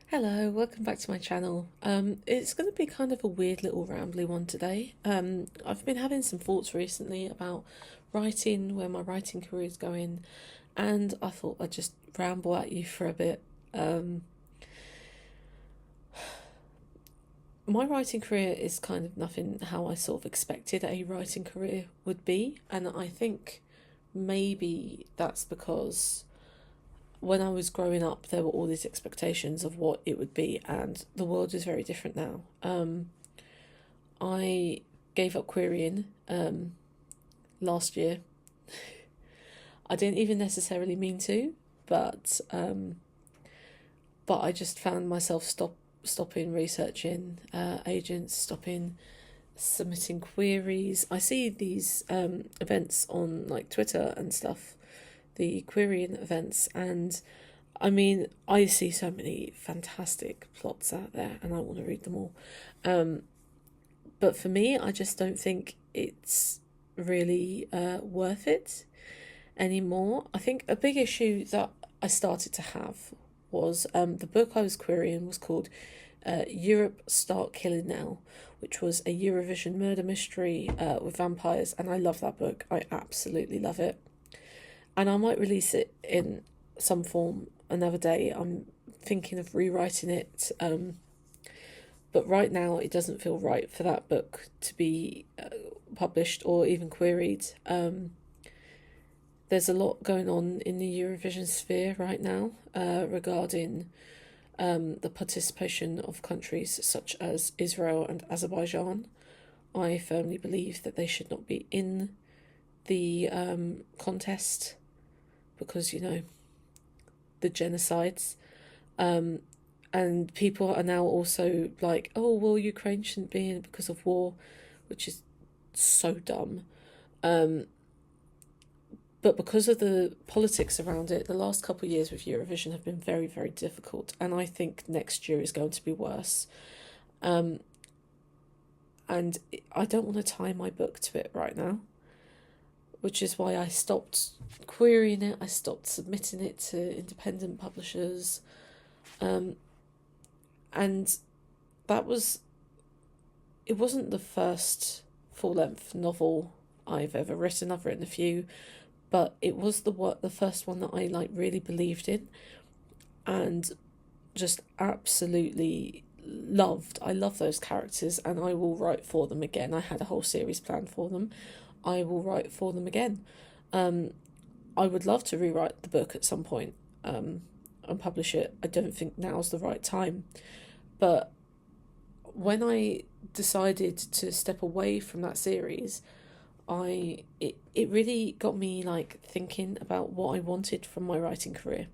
Hello, welcome back to my channel. It's going to be kind of a weird little rambly one today. I've been having some thoughts recently about writing, where my writing career is going, and I thought I'd just ramble at you for a bit. Um, my writing career is kind of nothing how I sort of expected a writing career would be, and I think maybe that's because when I was growing up, there were all these expectations of what it would be, and the world is very different now. I gave up querying last year. I didn't even necessarily mean to, but I just found myself stopping researching agents, stopping submitting queries. I see these events on like Twitter and stuff, the querying events, and I mean, I see so many fantastic plots out there and I want to read them all. But for me, I just don't think it's really worth it anymore. I think a big issue that I started to have was the book I was querying was called Europe Start Killing Now, which was a Eurovision murder mystery with vampires, and I love that book. I absolutely love it. And I might release it in some form another day. I'm thinking of rewriting it, but right now it doesn't feel right for that book to be published or even queried. There's a lot going on in the Eurovision sphere right now regarding the participation of countries such as Israel and Azerbaijan. I firmly believe that they should not be in the contest because, you know, the genocides. And people are now also like, oh, well, Ukraine shouldn't be in because of war, which is so dumb. But because of the politics around it, the last couple of years with Eurovision have been very, very difficult. And I think next year is going to be worse. And I don't want to tie my book to it right now, which is why I stopped querying it. I stopped submitting it to independent publishers. And it wasn't the first full-length novel I've ever written. I've written a few, but it was the first one that I like really believed in and just absolutely loved. I love those characters and I will write for them again. I had a whole series planned for them. I will write for them again. I would love to rewrite the book at some point and publish it. I don't think now's the right time. But when I decided to step away from that series, it really got me like thinking about what I wanted from my writing career.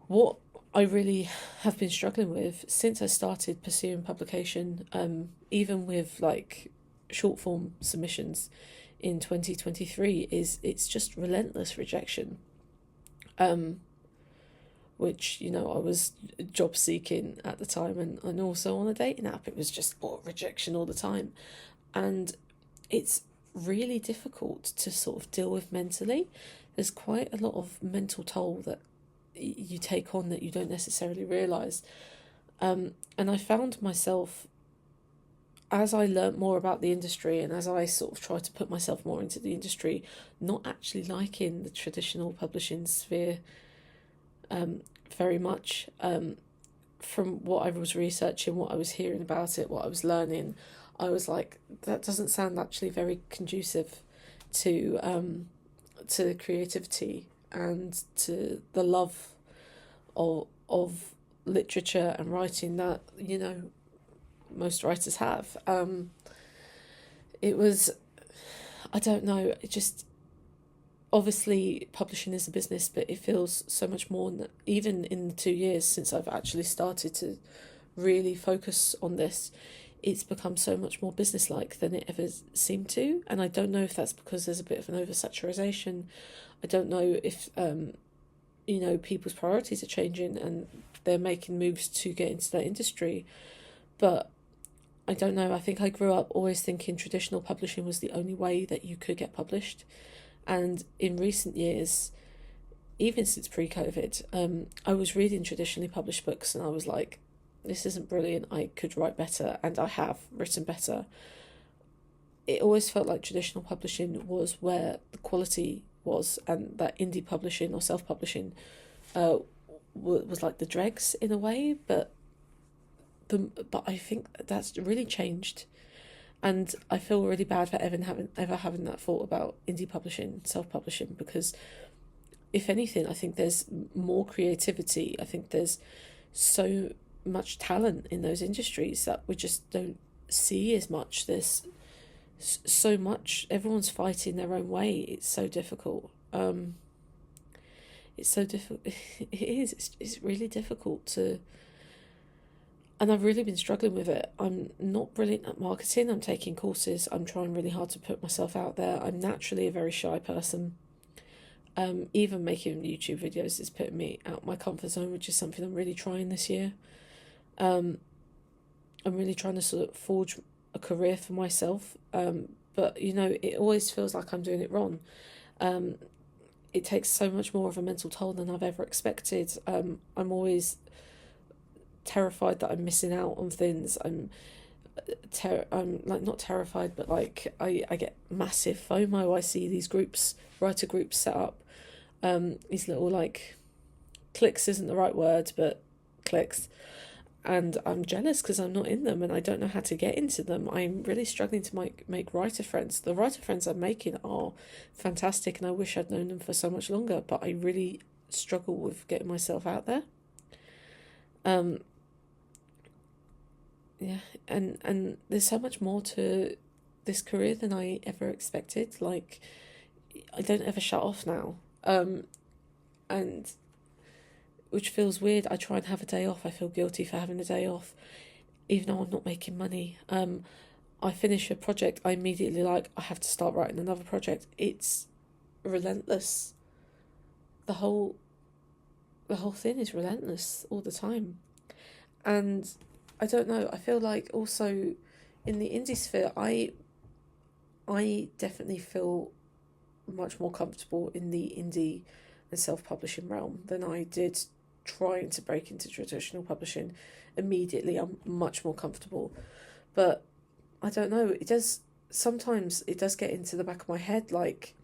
What I really have been struggling with since I started pursuing publication, even with like short form submissions in 2023, is it's just relentless rejection. Which, you know, I was job seeking at the time and also on a dating app. It was just rejection all the time. And it's really difficult to sort of deal with mentally. There's quite a lot of mental toll that you take on that you don't necessarily realise. And I found myself, as I learnt more about the industry and as I sort of tried to put myself more into the industry, not actually liking the traditional publishing sphere very much. From what I was researching, what I was hearing about it, what I was learning, I was like, that doesn't sound actually very conducive to creativity and to the love of literature and writing that, you know, most writers have. It was, I don't know, it just, obviously publishing is a business, but it feels so much more, even in the 2 years since I've actually started to really focus on this, it's become so much more business-like than it ever seemed to. And I don't know if that's because there's a bit of an oversaturation. I don't know if you know, people's priorities are changing and they're making moves to get into that industry. But I don't know, I think I grew up always thinking traditional publishing was the only way that you could get published. And in recent years, even since pre-COVID, I was reading traditionally published books and I was like, this isn't brilliant, I could write better, and I have written better. It always felt like traditional publishing was where the quality was, and that indie publishing or self-publishing was like the dregs in a way, but I think that's really changed, and I feel really bad for ever having that thought about indie publishing, self-publishing, because if anything, I think there's more creativity. I think there's so much talent in those industries that we just don't see as much. There's so much, everyone's fighting their own way. It's so difficult. It's so difficult. It is. It's really difficult to. And I've really been struggling with it. I'm not brilliant at marketing. I'm taking courses. I'm trying really hard to put myself out there. I'm naturally a very shy person. Even making YouTube videos is putting me out my comfort zone, which is something I'm really trying this year. I'm really trying to sort of forge a career for myself. But, you know, it always feels like I'm doing it wrong. It takes so much more of a mental toll than I've ever expected. I'm always terrified that I'm missing out on things. I'm like not terrified, but like I get massive FOMO. I see these writer groups set up, these little like cliques isn't the right word, but cliques, and I'm jealous because I'm not in them and I don't know how to get into them. I'm really struggling to make writer friends. The writer friends I'm making are fantastic and I wish I'd known them for so much longer, but I really struggle with getting myself out there. Yeah, and there's so much more to this career than I ever expected. Like, I don't ever shut off now. And which feels weird. I try and have a day off. I feel guilty for having a day off, even though I'm not making money. I finish a project, I immediately I have to start writing another project. It's relentless. The whole thing is relentless all the time. And I don't know, I feel like also in the indie sphere, I definitely feel much more comfortable in the indie and self-publishing realm than I did trying to break into traditional publishing. Immediately, I'm much more comfortable. But I don't know, sometimes it does get into the back of my head, like,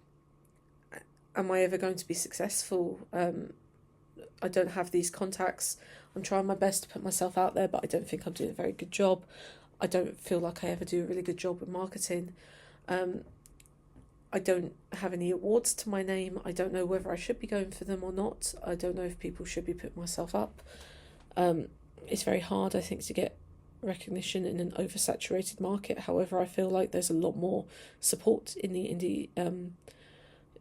am I ever going to be successful? I don't have these contacts. I'm trying my best to put myself out there, but I don't think I'm doing a very good job. I don't feel like I ever do a really good job with marketing. I don't have any awards to my name. I don't know whether I should be going for them or not. I don't know if people should be putting myself up. It's very hard, I think, to get recognition in an oversaturated market. However, I feel like there's a lot more support in the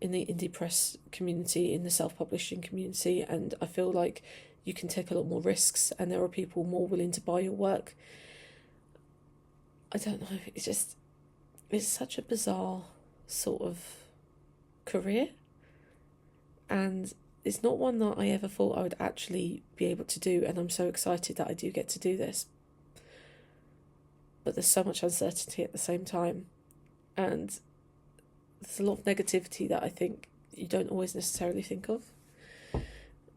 indie press community, in the self-publishing community, and I feel like you can take a lot more risks and there are people more willing to buy your work. I don't know, it's such a bizarre sort of career, and it's not one that I ever thought I would actually be able to do, and I'm so excited that I do get to do this. But there's so much uncertainty at the same time, and there's a lot of negativity that I think you don't always necessarily think of.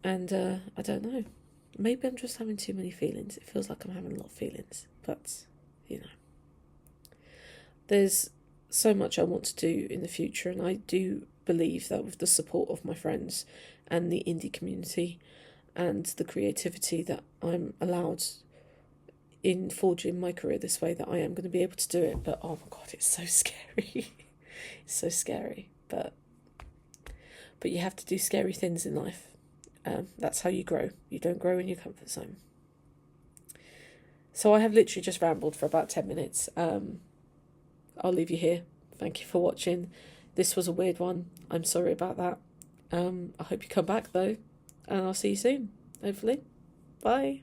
And I don't know. Maybe I'm just having too many feelings. It feels like I'm having a lot of feelings. But, you know. There's so much I want to do in the future. And I do believe that with the support of my friends and the indie community and the creativity that I'm allowed in forging my career this way, that I am going to be able to do it. But, oh my God, it's so scary. It's so scary. But you have to do scary things in life. That's how you grow. You don't grow in your comfort zone. So I have literally just rambled for about 10 minutes. I'll leave you here. Thank you for watching. This was a weird one. I'm sorry about that. I hope you come back though. And I'll see you soon, hopefully. Bye.